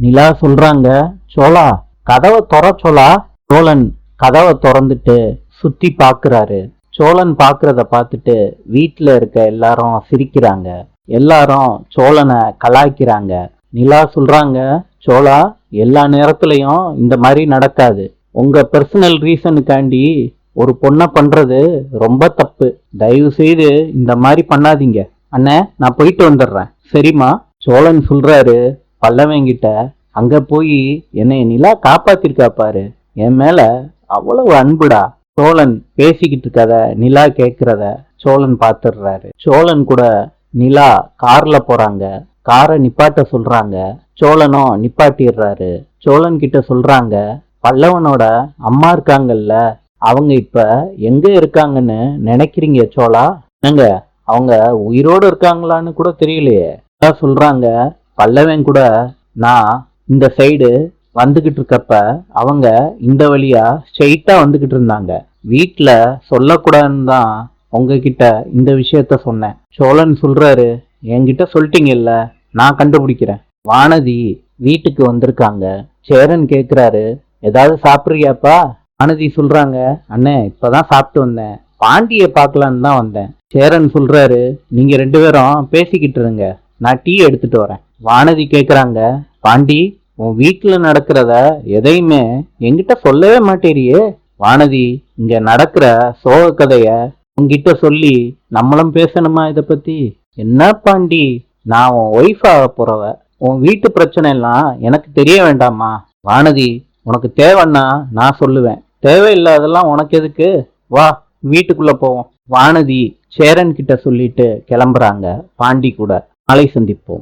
நிலா சொல்றாங்க, சோலா கதவை சோலா. சோழன் கதவை திறந்துட்டு சுத்தி பாக்குறாரு. சோழன் பாக்குறத பார்த்துட்டு வீட்டுல இருக்க எல்லாரும் சிரிக்கிறாங்க. எல்லாரும் சோழனை கலாய்க்கிறாங்க. நிலா சொல்றாங்க, சோலா எல்லா நேரத்திலையும் இந்த மாதிரி நடக்காது. உங்க பர்சனல் ரீசனுக்காண்டி ஒரு பொண்ணை பண்றது ரொம்ப தப்பு. தயவு செய்து இந்த மாதிரி பண்ணாதீங்க. அண்ணே, நான் போயிட்டு வந்துடுறேன், சரிம்மா? சோழன் சொல்றாரு பல்லவங்கிட்ட, அங்க போய் என்னை நிலா காப்பாத்திருக்கா பாரு, என் மேல அவ்வளவு அன்புடா. சோழன் பேசிக்கிட்டு இருக்கத நிலா கேட்கிறத சோழன் பார்த்துடுறாரு. சோழன் கூட நிலா கார்ல போறாங்க. காரை நிப்பாட்ட சொல்றாங்க. சோழனும் நிப்பாட்டிடுறாரு. சோழன் கிட்ட சொல்றாங்க, பல்லவனோட அம்மா இருக்காங்கல்ல, அவங்க இப்ப எங்க இருக்காங்கன்னு நினைக்கிறீங்க சோழா? என்னங்க, அவங்க உயிரோடு இருக்காங்களான்னு கூட தெரியலையே. சொல்றாங்க, பல்லவன் கூட நான் இந்த சைடு வந்துகிட்டு இருக்கப்ப அவங்க இந்த வழியா ஸ்ட்ரெயிட்டா வந்துகிட்டு இருந்தாங்க. வீட்டுல சொல்லக்கூடாதுன்னு தான் உங்ககிட்ட இந்த விஷயத்த சொன்னேன். சோழன் சொல்றாரு, என்கிட்ட சொல்லிட்டீங்கல்ல, நான் கண்டுபிடிக்கிறேன். வானதி வீட்டுக்கு வந்திருக்காங்க. சேரன் கேக்குறாரு, ஏதாவது சாப்பிடுறியாப்பா? வானதி சொல்றாங்க, அண்ணே இப்பதான் சாப்பிட்டு வந்தேன், பாண்டிய பார்க்கலான்னு தான் வந்தேன். சேரன் சொல்றாரு, நீங்க 2 பேரும் பேசிக்கிட்டு இருங்க, நான் டீ எடுத்துட்டு வரேன். வானதி கேக்குறாங்க, பாண்டி உன் வீட்டுல நடக்கிறத எதையுமே என்கிட்ட சொல்லவே மாட்டேறியே. வானதி, இங்க நடக்கிற சோக கதைய உன்கிட்ட சொல்லி நம்மளும் பேசணுமா இத பத்தி? என்ன பாண்டி, நான் உன் ஒய்ஃப் ஆக போறவ, உன் வீட்டு பிரச்சனை எல்லாம் எனக்கு தெரிய வேண்டாமா? வானதி, உனக்கு தேவைன்னா நான் சொல்லுவேன், தேவையில்லாதெல்லாம் உனக்கு எதுக்கு? வா வீட்டுக்குள்ள போவோம். வானதி சேரன் கிட்ட சொல்லிட்டு கிளம்புறாங்க பாண்டி கூட. நாளை சந்திப்போம்.